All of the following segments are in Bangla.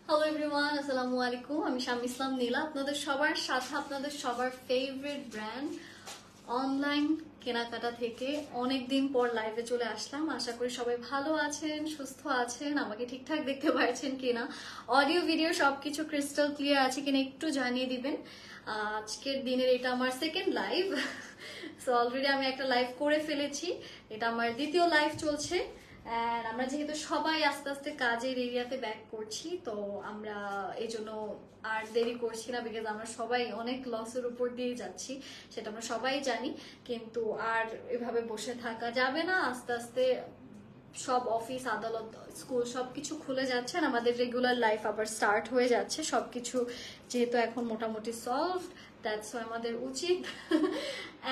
হ্যালো এভরিওয়ান, আসসালামু আলাইকুম। আমি শামি ইসলাম নীলা, আপনাদের সবার সাথে আপনাদের সবার ফেভারিট ব্র্যান্ড অনলাইন কেনাকাটা থেকে অনেকদিন পর লাইভে চলে আসলাম। আশা করি সবাই ভালো আছেন, সুস্থ আছেন, আমাকে ঠিকঠাক দেখতে পাচ্ছেন কিনা, অডিও ভিডিও সবকিছু ক্রিস্টাল ক্লিয়ার আছে কিনা একটু জানিয়ে দিবেন। আজকের দিনের এটা আমার সেকেন্ড লাইভ। সো অলরেডি আমি একটা লাইভ করে ফেলেছি, এটা আমার দ্বিতীয় লাইভ চলছে। And আমরা যেহেতু সবাই আস্তে আস্তে কাজের এরিয়াতে ব্যাক করছি, তো আমরা এই জন্য আর দেরি করছি না, বিকজ আমরা সবাই অনেক লসের উপর দিয়ে যাচ্ছি, সেটা আমরা সবাই জানি। কিন্তু আর এভাবে বসে থাকা যাবে না, আস্তে আস্তে সব অফিস আদালত স্কুল সবকিছু খুলে যাচ্ছে আর আমাদের রেগুলার লাইফ আবার স্টার্ট হয়ে যাচ্ছে। সবকিছু যেহেতু এখন মোটামুটি সলভড, দ্যাটস আমাদের উচিত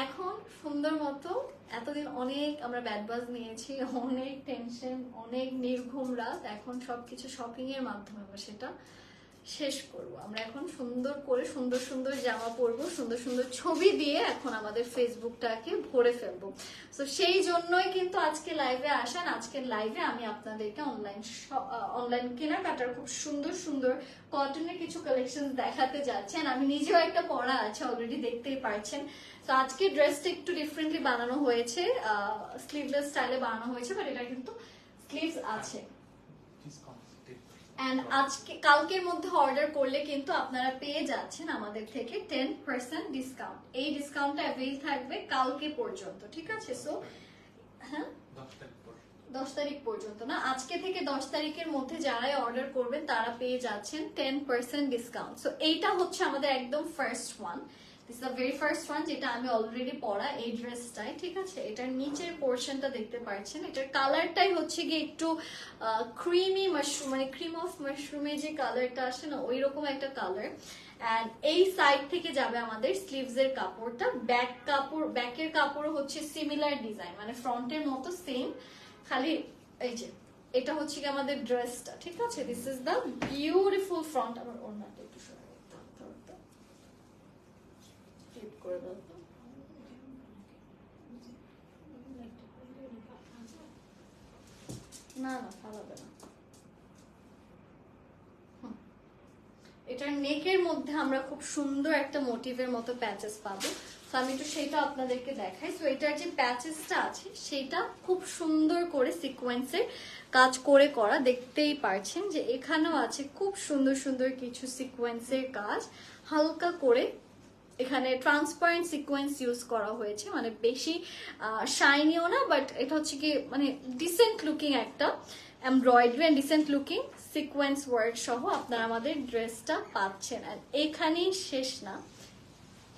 এখন সুন্দর মতো, এতদিন অনেক আমরা ব্যাড বাজ নিয়েছি, অনেক টেনশন, অনেক নির্ঘুম রাত, এখন সবকিছু শপিং এর মাধ্যমে আমরা সেটা শেষ করব। আমরা এখন সুন্দর করে সুন্দর সুন্দর জামা পরবো, সুন্দর সুন্দর ছবি দিয়ে এখন আমাদের ফেসবুকটাকে ভরে ফেলবো। তো সেই জন্যই কিন্তু আজকে লাইভে আসেন। আজকের লাইভে আমি আপনাদেরকে অনলাইন কেনাকাটার খুব সুন্দর সুন্দর কটনের কিছু কালেকশন দেখাতে যাচ্ছি। আমি নিজেও একটা পরা আছে, অলরেডি দেখতেই পারছেন। তো আজকে ড্রেসটা একটু ডিফারেন্টলি বানানো হয়েছে, স্লিভলেস স্টাইলে বানানো হয়েছে, বাট এটা কিন্তু স্লিভস আছে। আজকে কালকের মধ্যে অর্ডার করলে কিন্তু আপনারা পেয়ে যাচ্ছেন আমাদের থেকে 10% ডিসকাউন্ট। এই ডিসকাউন্টটা অ্যাভেল থাকবে কালকে পর্যন্ত, ঠিক আছে? সো হ্যাঁ, 10 তারিখ পর্যন্ত না, আজকে থেকে 10 তারিখের মধ্যে যারাই অর্ডার করবেন তারা পেয়ে যাচ্ছেন 10% ডিসকাউন্ট। সো এইটা হচ্ছে আমাদের একদম first one, this is the very first one, যেটা আমি অলরেডি পরা এই ড্রেসটাই, ঠিক আছে? এটার নিচের পোর্শনটা দেখতে পাচ্ছেন, এটার কালারটাই হচ্ছে গিয়ে একটু ক্রিমি মাশরুম, মানে ক্রিম অফ মাশরুমের যে কালারটা আসে না, ওই রকম একটা কালার। এন্ড এই সাইড থেকে যাবে আমাদের স্লিভস এর কাপড়টা, ব্যাকের কাপড়ও হচ্ছে সিমিলার ডিজাইন, মানে ফ্রন্টের মতো সেম, খালি এই যে এটা হচ্ছে কি আমাদের ড্রেসটা, ঠিক আছে? This is the beautiful front. আমার ওড়নাটা একটু সরাই করে দাও তো। না না, ফালাবে না। এটার নেকের মধ্যে আমরা খুব সুন্দর একটা মোটিভের মতো প্যাচেস পাবো। তো আমি একটু সেটা আপনাদেরকে দেখাই। তো এটার যে প্যাচেসটা আছে সেটা খুব সুন্দর করে সিকোয়েন্সের কাজ করে করা, দেখতেই পারছেন যে এখানেও আছে খুব সুন্দর সুন্দর কিছু সিকোয়েন্সের কাজ, হালকা করে এখানে ট্রান্সপারেন্ট সিকোয়েন্স ইউজ করা হয়েছে, মানে বেশি শাইনিও না, বাট এটা হচ্ছে কি মানে ডিসেন্ট লুকিং একটা embroidery and decent looking sequence work সহ আপনারা আমাদের ড্রেসটা পাচ্ছেন। আর এখানেই শেষ না,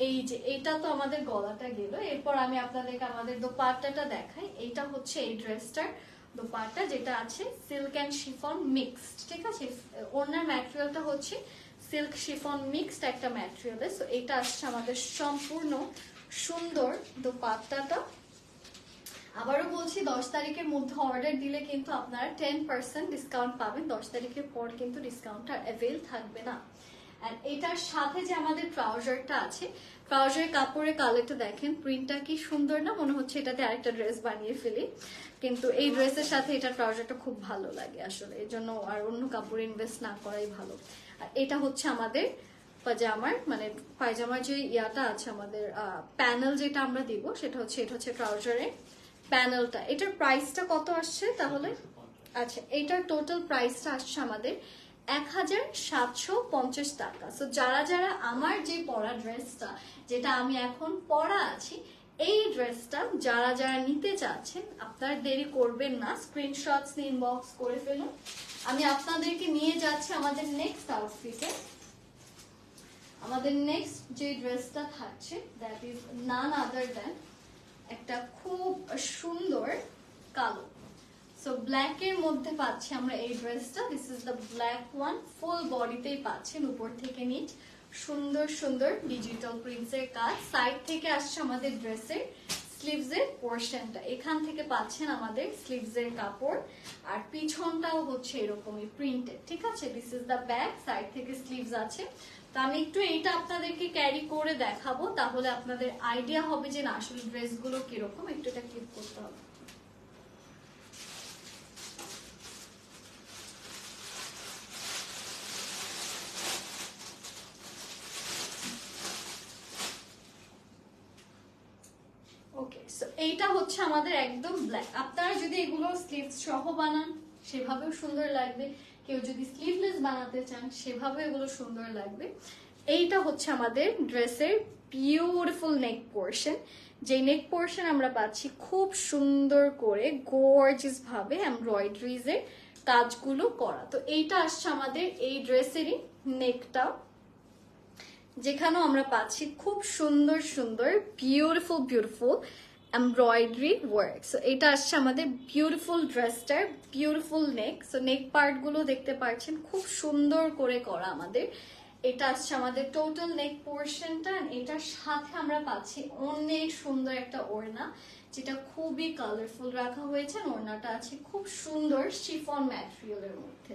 এই যে এটা তো আমাদের গলাটা গেল, এরপর আমি আপনাদেরকে আমাদের দোপাট্টাটা দেখাই। এইটা হচ্ছে এই ড্রেসটার দোপাট্টা, যেটা আছে সিল্ক অ্যান্ড শিফন মিক্সড, ঠিক আছে? ওনার ম্যাটেরিয়ালটা হচ্ছে সিল্ক শিফন মিক্সড একটা ম্যাটেরিয়ালে। সো এটা আসছে আমাদের সম্পূর্ণ সুন্দর দোপাট্টাটা। আবারও বলছি, 10 তারিখের মধ্যে অর্ডার দিলে কিন্তু আপনারা 10% ডিসকাউন্ট পাবেন। 10 তারিখের পর কিন্তু ডিসকাউন্টটা অ্যাভেল থাকবে না। আর এটার সাথে যে আমাদের ট্রাউজারটা আছে, ট্রাউজারের কাপড়ের কালারটা দেখেন, প্রিন্টটা কি সুন্দর না? মনে হচ্ছে এটাতে আরেকটা ড্রেস বানিয়ে ফেলি, কিন্তু এই ড্রেসের সাথে এটা ট্রাউজারটা খুব ভালো লাগে আসলে, এই জন্য আর অন্য কাপড় ইনভেস্ট না করাই ভালো। আর এটা হচ্ছে আমাদের পাজামার, মানে পায়জামার যে ইয়াটা আছে আমাদের প্যানেল যেটা আমরা দিব, সেটা হচ্ছে এটা হচ্ছে ট্রাউজারের প্যানেলটা। এটার প্রাইসটা কত আসছে তাহলে? আচ্ছা, এটার টোটাল প্রাইসটা আসছে আমাদের 1750 টাকা। সো যারা যারা আমার যে পরা ড্রেসটা, যেটা আমি এখন পরা আছি, এই ড্রেসটা যারা যারা নিতে চাচ্ছেন, আপনারা দেরি করবেন না, স্ক্রিনশটস নিয়ে ইনবক্স করে ফেলুন। আমি আপনাদেরকে নিয়ে যাচ্ছি আমাদের নেক্সট আউটফিটে। আমাদের নেক্সট যে ড্রেসটা থাকছে, that is none other than একটা খুব সুন্দর কালো, সো ব্ল্যাক এর মধ্যে পাচ্ছি আমরা এই ড্রেসটা। This is the black one, full বডিতেই পাচ্ছেন উপর থেকে নিচ সুন্দর সুন্দর ডিজিটাল প্রিন্টসের কাজ। সাইড থেকে আসছে আমাদের ড্রেসের স্লিভস এর পোর্শনটা, এখান থেকে পাচ্ছেন আমাদের স্লিভস এর কাপড়, আর পিছনটাও হচ্ছে এরকমই প্রিন্টেড, ঠিক আছে? This is the back, side থেকে স্লিভস আছে। তো আমি একটু এইটা আপনাদেরকে ক্যারি করে দেখাবো, তাহলে আপনাদের আইডিয়া হবে যে না আসলে ড্রেসগুলো কিরকম। একটু এটা ক্লিপ করতে হবে। এইটা হচ্ছে আমাদের একদম ব্ল্যাক। আপনারা যদি এগুলো স্লিভস সহ বানান সেভাবেও সুন্দর লাগবে, কেউ যদি স্লিভলেস বানাতে চান সেভাবে এগুলো সুন্দর লাগবে। এইটা হচ্ছে আমাদের ড্রেসের বিউটিফুল নেক পোর্শন, যে নেক পোর্শন আমরা পাচ্ছি খুব সুন্দর করে গর্জিয়াস ভাবে এমব্রয়ডারিজ এর কাজগুলো করা। তো এইটা আসছে আমাদের এই ড্রেসেরই নেকটা, যেখানেও আমরা পাচ্ছি খুব সুন্দর সুন্দর beautiful beautiful embroidery work. So এটা আসছে আমাদের বিউটিফুল ড্রেসটার বিউটিফুল নেক। সো নেক পার্ট গুলো দেখতে পাচ্ছেন খুব সুন্দর করে করা আমাদের। এটা আসছে আমাদের টোটাল নেক পোর্শনটা। এটার সাথে আমরা পাচ্ছি অনেক সুন্দর একটা ওড়না, যেটা খুবই কালারফুল রাখা হয়েছে। ওড়নাটা আছে খুব সুন্দর শিফন ম্যাটেরিয়ালের মধ্যে।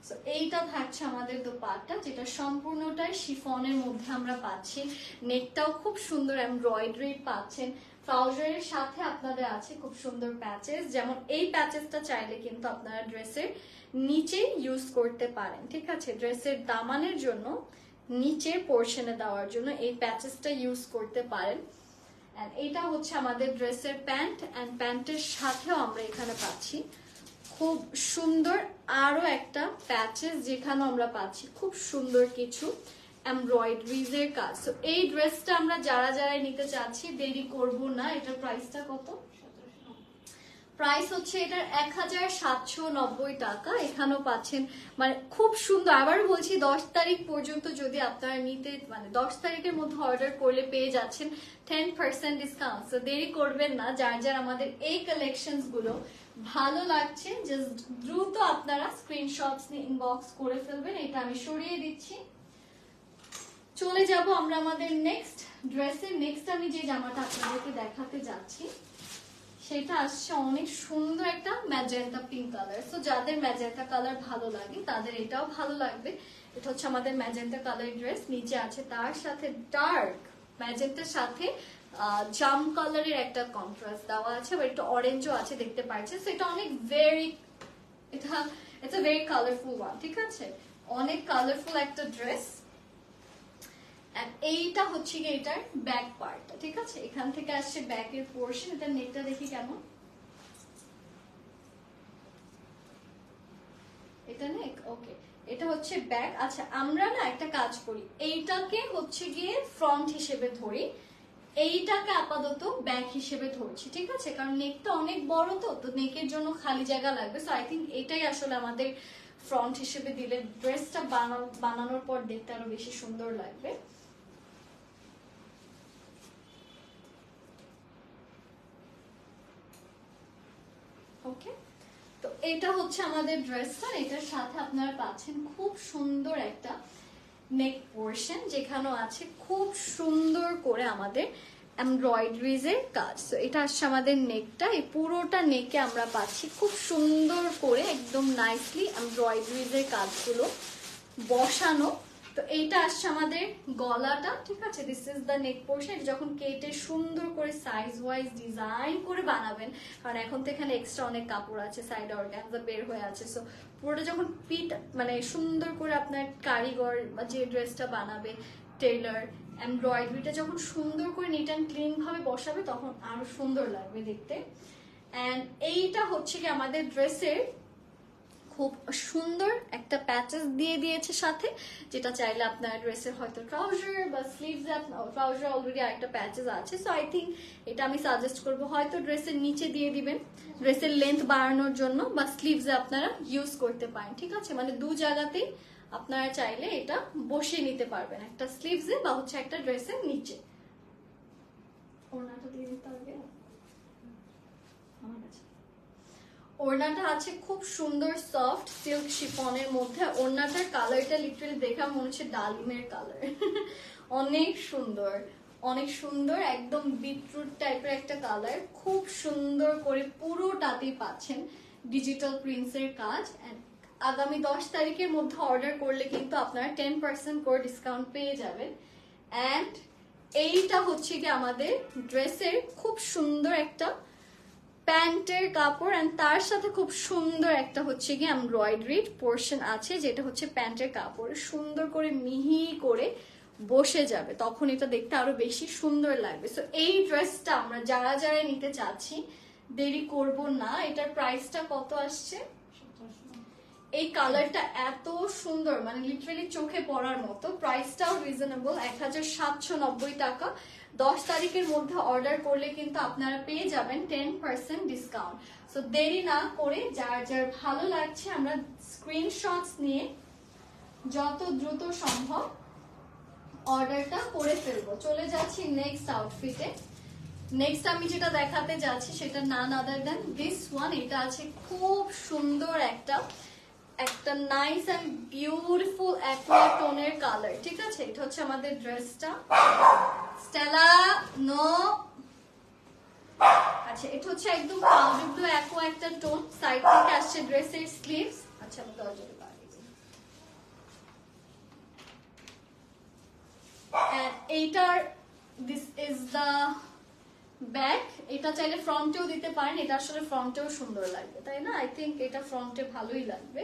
সো এইটা থাকছে আমাদের দোপাট্টা, যেটা সম্পূর্ণটাই শিফনের মধ্যে আমরা পাচ্ছি। নেকটাও খুব সুন্দর এমব্রয়ডারি পাচ্ছেন। ট্রাউজারের সাথে আপনাদের আছে খুব সুন্দর প্যাচেস, যেমন এই প্যাচেসটা চাইলে কিন্তু আপনারা ড্রেসের নিচে ইউজ করতে পারেন, ঠিক আছে। ড্রেসের দামানের জন্য নিচের পোর্শনে দেওয়ার জন্য এই প্যাচেসটা ইউজ করতে পারেন। এন্ড এটা হচ্ছে আমাদের ড্রেসের প্যান্ট, এন্ড প্যান্টের সাথেও আমরা এখানে পাচ্ছি খুব সুন্দর আরো একটা প্যাচেস, যেখানে আমরা পাচ্ছি খুব সুন্দর কিছু এমব্রয়ডারিজ এর কাজ। তো এই ড্রেসটা আমরা যারা যারা নিতে চাচ্ছি দেরি করব না। এটার প্রাইসটা কত? প্রাইস হচ্ছে এটার 1790 টাকা। এখানেও পাচ্ছেন মানে খুব সুন্দর। আবার বলছি 10 তারিখ পর্যন্ত যদি আপনারা নিতে মানে 10 তারিখের মধ্যে অর্ডার করলে পেয়ে যাচ্ছেন 10% ডিসকাউন্ট। তো দেরি করবেন না। যার যার আমাদের এই কালেকশনস গুলো ভালো লাগছে জাস্ট দ্রুত আপনারা স্ক্রিনশটস নিয়ে ইনবক্স করে ফেলবেন। এটা আমি সরিয়ে দিচ্ছি। চলে যাব আমরা আমাদের নেক্সট ড্রেসে। নেক্সট আমি যে জামাটা আপনাদেরকে দেখাতে যাচ্ছি সেটা আসছে অনেক সুন্দর একটা ম্যাজেন্টা পিঙ্ক কালার। সো যাদের ম্যাজেন্টা কালার ভালো লাগে তাদের এটাও ভালো লাগবে। এটা হচ্ছে আমাদের ম্যাজেন্টা কালার ড্রেস, নিচে আছে তার সাথে ডার্ক ম্যাজেন্টার সাথে জাম কালারের একটা কন্ট্রাস্ট দেওয়া আছে, বা একটা অরেঞ্জও আছে দেখতে পাচ্ছেন। সো এটা অনেক it's a very colourful one, ঠিক আছে। অনেক কালারফুল একটা ড্রেস। এইটা হচ্ছে কি এটার ব্যাক পার্টটা, ঠিক আছে। এখান থেকে আসছে ব্যাকের পোর্শন। এটা নেকটা দেখি কেমন, এটা নেক, ওকে। এটা হচ্ছে ব্যাক। আচ্ছা আমরা না একটা কাজ করি, এইটাকে হচ্ছে গিয়ে ফ্রন্ট হিসেবে ধরি, এইটাকে আপাতত ব্যাক হিসেবে ধরছি, ঠিক আছে। কারণ নেকটা অনেক বড়, তো নেকের জন্য খালি জায়গা লাগবে। সো আই থিঙ্ক এটাই আসলে আমাদের ফ্রন্ট হিসেবে দিলে ড্রেসটা বানানোর পর দেখতে আরো বেশি সুন্দর লাগবে। ওকে, তো এটা হচ্ছে আমাদের ড্রেসটা। এটার সাথে আপনারা পাচ্ছেন খুব সুন্দর একটা নেক পোর্শন, যেখানেও আছে খুব সুন্দর করে আমাদের এমব্রয়ডারিজ এর কাজ। তো এটা আসছে আমাদের নেকটা। এই পুরোটা নেকে আমরা পাচ্ছি খুব সুন্দর করে একদম নাইসলি এমব্রয়ডারিজ এর কাজগুলো বসানো। তো এইটা আসছে আমাদের গলাটা, ঠিক আছে। This is the neck portion. যখন কেটে সুন্দর করে সাইজ ওয়াইজ ডিজাইন করে বানাবেন, কারণ এখন তো এখানে এক্সট্রা অনেক কাপড় আছে, সাইড অর্গানজা বের হয়ে আছে। সো পুরোটা যখন পিট মানে সুন্দর করে আপনার কারিগর বা যে ড্রেসটা বানাবে টেইলার এমব্রয়ডারিটা যখন সুন্দর করে নিট অ্যান্ড ক্লিন ভাবে বসাবে তখন আরো সুন্দর লাগবে দেখতে। এন্ড এইটা হচ্ছে কি আমাদের ড্রেসের খুব সুন্দর একটা প্যাচেস দিয়ে দিয়েছে সাথে, যেটা চাইলে আপনার ড্রেসের হয়তো ট্রাউজার বা স্লিভস, ট্রাউজার অলরেডি আরেকটা প্যাচেস আছে। সো আই থিঙ্ক এটা আমি সাজেস্ট করব হয়তো ড্রেসের নিচে দিয়ে দিবেন ড্রেসের লেন্থ বাড়ানোর জন্য, বা স্লিভসে আপনারা ইউজ করতে পারেন, ঠিক আছে। মানে দু জায়গাতেই আপনারা চাইলে এটা বসিয়ে নিতে পারবেন, একটা স্লিভসে বা হচ্ছে একটা ড্রেসের নিচে। ওড়নাটা দিয়ে দিতে হবে আমার কাছে। ওড়নাটা আছে খুব সুন্দর সফট সিল্ক শিফনের মধ্যে। ওড়নাটার কালারটা লিটারালি দেখে মনে হচ্ছে ডালিমের কালার। অনেক সুন্দর, অনেক সুন্দর, একদম বিটরুট টাইপের একটা কালার। খুব সুন্দর করে পুরোটাতেই পাচ্ছেন ডিজিটাল প্রিন্টসের কাজ। আগামী 10 তারিখের মধ্যে অর্ডার করলে কিন্তু আপনারা 10% করে ডিসকাউন্ট পেয়ে যাবেন। এন্ড এইটা হচ্ছে কি আমাদের ড্রেসের খুব সুন্দর একটা প্যান্টের কাপড়, এন্ড তার সাথে খুব সুন্দর একটা হচ্ছে কি এমব্রয়ডারি পোর্শন আছে, যেটা হচ্ছে প্যান্টের কাপড় সুন্দর করে মিহি করে বসে যাবে, তখন এটা দেখতে আরো বেশি সুন্দর লাগবে। সো এই ড্রেসটা আমরা যারা যারা নিতে চাচ্ছি দেরি করব না। এটার প্রাইসটা কত আসছে? এই কালারটা এত সুন্দর, মানে লিটারালি চোখে পড়ার মতো। প্রাইসটাও রিজনেবল, 1790 টাকা। 10 তারিখের মধ্যে অর্ডার করলে কিন্তু আপনারা পেয়ে যাবেন 10% ডিসকাউন্ট। সো দেরি না করে যার যার ভালো লাগছে আমরা স্ক্রিনশটস নিয়ে যত দ্রুত সম্ভব অর্ডারটা করে ফেলবো। চলে যাচ্ছি নেক্সট আউটফিটে। নেক্সট আমি যেটা দেখাতে যাচ্ছি সেটা নান আদার দেন দিস ওয়ান। এটা আছে খুব সুন্দর একটা নাইস এন্ড বিউটিফুল অ্যাকোয়া টোনের কালার, ঠিক আছে? এটা হচ্ছে আমাদের ড্রেসটা। স্টেলা নো, আচ্ছা এটা হচ্ছে একদম পাউডার ব্লু অ্যাকোয়া একটা টোন। সাইড থেকে আসছে ড্রেসের স্লিভস। আচ্ছা আমি দরজাটা বাড়িয়ে দিই। এইটার দিস ইজ দ্য ব্যাক। এটা চাইলে ফ্রন্টেও দিতে পারেন, এটা আসলে ফ্রন্টেও সুন্দর লাগবে, তাই না? আই থিঙ্ক এটা ফ্রন্টে ভালোই লাগবে।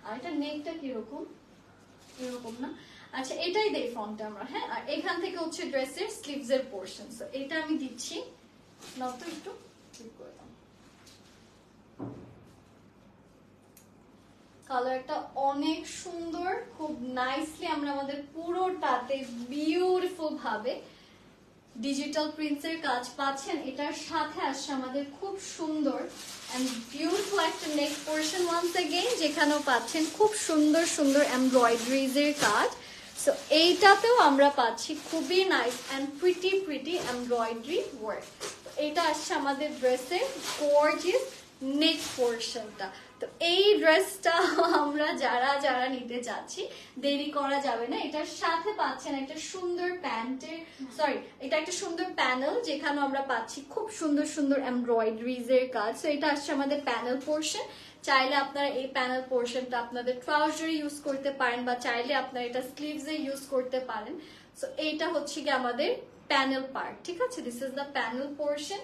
আর এটা নেকটা কিরকম, এরকম না? আচ্ছা এটাই দেই ফ্রন্টে আমরা, হ্যাঁ। আর এখান থেকে হচ্ছে ড্রেসের স্লিভস এর পোর্শন। সো এটা আমি দিচ্ছি, নাও তো একটু ঠিক করে দাও। কালারটা অনেক সুন্দর, খুব নাইসলি আমরা আমাদের পুরোটাতে বিউটিফুল ভাবে ডিজিটাল প্রিন্টস এর কাজ পাচ্ছেন। এটার সাথে আসছে আমাদের খুব সুন্দর এন্ড বিউটিফুল একটা নেক পোর্শন ওয়ান্স अगेन, যেখানেও পাচ্ছেন খুব সুন্দর সুন্দর এমব্রয়ডারিজ এর কাজ। সো এইটাতেও আমরা পাচ্ছি খুবই nice and pretty embroidery work. তো এটা আসছে আমাদের ড্রেসের গর্জিয়াস নেক পোর্শনটা। তো এই ড্রেসটা আমরা যারা যারা নিতে চাচ্ছি দেরি করা যাবে না। এটার সাথে পাচ্ছেন একটা সুন্দর প্যান্টের, সরি এটা একটা সুন্দর প্যানেল, যেখানে আমরা পাচ্ছি খুব সুন্দর সুন্দর এমব্রয়ডারিজ এর কাজ। তো এটা আসছে আমাদের প্যানেল পোর্শন। চাইলে আপনারা এই প্যানেল পোর্শনটা আপনাদের ট্রাউজারে ইউজ করতে পারেন, বা চাইলে আপনারা এটা স্লিভসে ইউজ করতে পারেন। সো এইটা হচ্ছে কি আমাদের প্যানেল পার্ট, ঠিক আছে? This is the panel portion.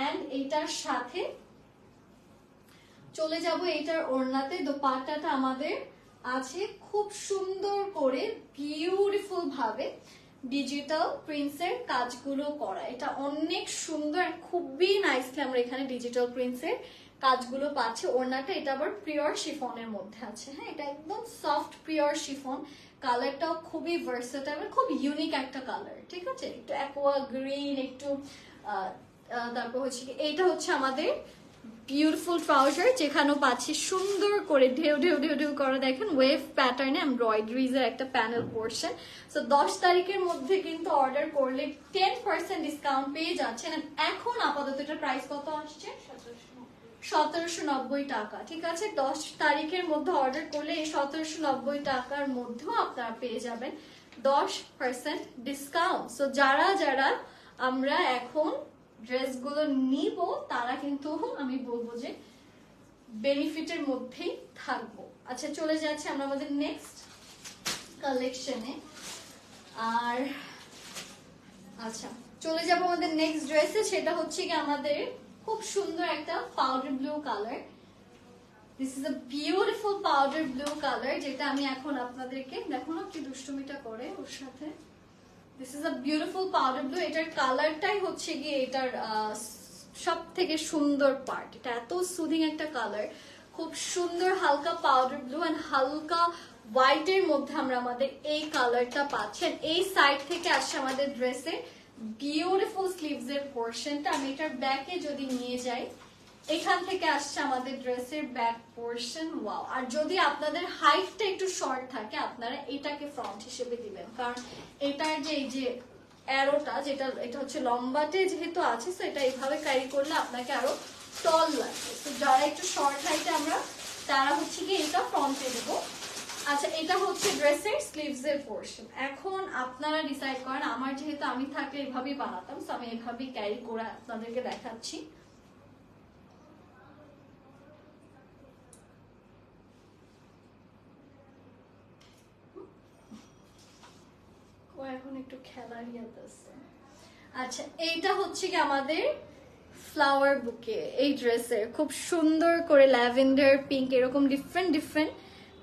And এইটার সাথে চলে যাব এইটার ওড়নাতে। দোপাট্টাটা আমাদের আছে খুব সুন্দর করে বিউটিফুল ভাবে ডিজিটাল প্রিন্টস এর কাজগুলো করা। এটা অনেক সুন্দর, খুবই নাইসলি আমরা এখানে ডিজিটাল প্রিন্টস এর কাজগুলো পাচ্ছি। ওড়নাটা এটা আবার পিওর শিফনের মধ্যে আছে, হ্যাঁ এটা একদম সফট পিওর শিফন। কালারটাও খুবই ভার্সেটাইল, খুব ইউনিক একটা কালার, ঠিক আছে? একটু অ্যাকোয়া গ্রিন, একটু তারপর হচ্ছে কি এইটা হচ্ছে আমাদের বিউটিফুল ট্রাউজার, যেখানেও পাচ্ছি সুন্দর করে ঢেউ ঢেউ ঢেউ ঢেউ করে দেখেন ওয়েভ প্যাটার্নে এমব্রয়ডারিজ এর একটা প্যানেল পোর্শন। সো 10 তারিখের মধ্যে কিন্তু অর্ডার করলে 10% ডিসকাউন্ট পেয়ে যাচ্ছেন। এখন আপাতত এটার প্রাইস কত আসছে? 1790 টাকা, ঠিক আছে? 10 তারিখের মধ্যে অর্ডার করলে এই 1790 টাকার মধ্যেও আপনারা পেয়ে যাবেন 10% ডিসকাউন্ট। সো যারা যারা আমরা এখন ড্রেসগুলো নিব তারা কিন্তু আমি বলবো যে বেনিফিটের মধ্যেই থাকবো। আচ্ছা চলে যাচ্ছে আমরা আমাদের নেক্সট কালেকশনে। আর আচ্ছা চলে যাব আমাদের নেক্সট ড্রেসে। সেটা হচ্ছে কি আমাদের খুব সুন্দর একটা powder blue colour. This is a beautiful powder blue colour, যেটা আমি এখন আপনাদেরকে, দেখো না কি দুষ্টুমিটা করে ওর সাথে। This is a beautiful powder blue. এটার কালারটাই হচ্ছে গিয়ে এটার সব থেকে সুন্দর পার্ট। এটা এত সুদিং একটা কালার, খুব সুন্দর হালকা পাউডার ব্লু এন্ড হালকা হোয়াইটের মধ্যে আমরা আমাদের এই কালারটা পাচ্ছেন। এই সাইড থেকে আসছে আমাদের ড্রেসের বিউটিফুল স্লিভস এর পোর্শনটা। আমি এটার ব্যাকে যদি নিয়ে যাই, এখান থেকে আসছে আমাদের ড্রেসের ব্যাক পোর্শন। ওয়াও! আর যদি আপনাদের হাইটটা একটু শর্ট থাকে আপনারা এটাকে ফ্রন্ট হিসেবে দিবেন, কারণ এটার যে এই যে অ্যারোটা, যেটা এটা হচ্ছে লম্বাটে যেহেতু আছে, তো এটা এইভাবে ক্যারি করলে আপনাকে আরো টল লাগবে। তো যারা একটু শর্ট হাইটে আমরা, তারা হচ্ছে কি এটা ফ্রন্টে দেবো। আচ্ছা এটা হচ্ছে ড্রেসের স্লিভস এর পোর্শন। এখন আপনারা ডিসাইড করেন। আমার যেহেতু আমি থাকলে এভাবেই বানাতাম, তো আমি এভাবেই ক্যারি করে আপনাদেরকে দেখাচ্ছি। এখন একটু খেলার ইয়াতেছে। আচ্ছা এইটা হচ্ছে কি আমাদের ফ্লাওয়ার বুকে। এই ড্রেসের খুব সুন্দর করে ল্যাভেন্ডার, পিঙ্ক, এরকম ডিফারেন্ট ডিফারেন্ট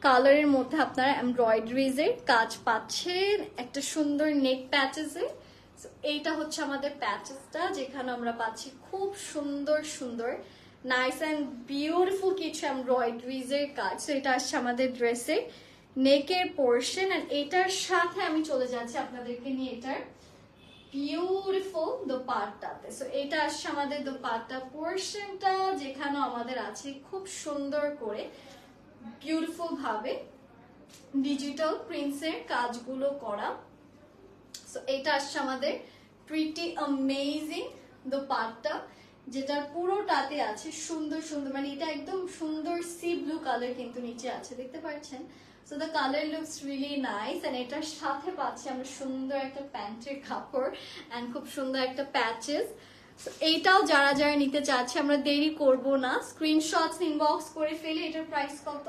কালারের মধ্যে আপনারা এমব্রয়ডারিজের কাজ পাচ্ছেন একটা সুন্দর নেক প্যাচেসে। এইটা হচ্ছে আমাদের প্যাচেসটা, যেখানে আমরা পাচ্ছি খুব সুন্দর সুন্দর নাইস অ্যান্ড বিউটিফুল কিছু এমব্রয়ডারিজের কাজ। তো এটা আসছে আমাদের ড্রেসের নেকের পোর্শন, অ্যান্ড এটার সাথে আমি চলে যাচ্ছি আপনাদেরকে নিয়ে এটার বিউটিফুল দোপাট্টাতে। সো এটা আসছে আমাদের দোপাট্টা পোর্শনটা, যেখানে আমাদের আছে খুব সুন্দর করে বিউটিফুল ভাবে ডিজিটাল প্রিন্টসের কাজগুলো করা। সো এটা আসছে আমাদের প্রিটি অ্যামেজিং দোপাট্টা, যেটার পুরোটাতে আছে সুন্দর সুন্দর, মানে এটা একদম সুন্দর সি ব্লু কালার কিন্তু নিচে আছে, দেখতে পাচ্ছেন। So the colour looks really nice, and এটার সাথে পাচ্ছি আমরা সুন্দর একটা প্যান্টের কাপড় এন্ড খুব সুন্দর একটা প্যাচেস। এইটাও যারা যারা নিতে চাচ্ছে, আমরা দেরি করব না, স্ক্রিনশটস ইনবক্স করে ফেলে। এটার প্রাইস কত?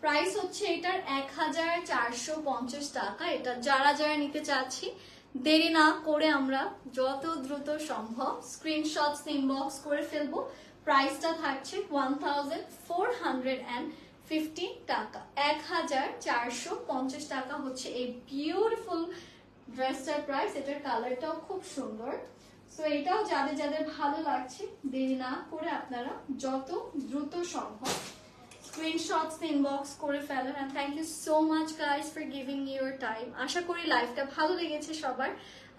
প্রাইস হচ্ছে এটার 1450 টাকা। এটা যারা যারা নিতে চাচ্ছি দেরি না করে আমরা যত দ্রুত সম্ভব স্ক্রিনশটস ইনবক্স করে ফেলবো। প্রাইসটা থাকছে 1450 টাকা। 1450 টাকা হচ্ছে এই বিউটিফুল ড্রেসটার প্রাইস। এটার কালারটাও খুব সুন্দর। সো এটাও যাদের যাদের ভালো লাগছে দেরি না করে আপনারা যত দ্রুত সম্ভব স্ক্রিনশটস ইনবক্স করে ফেলেন। And thank you so much guys for giving me your time. আশা করি লাইভটা ভালো লেগেছে সবার।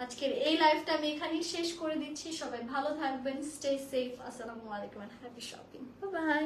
আজকের এই লাইভটা আমি এখানেই শেষ করে দিচ্ছি। সবাই ভালো থাকবেন, স্টে সেফ। আসসালামু আলাইকুম and happy shopping. Bye by.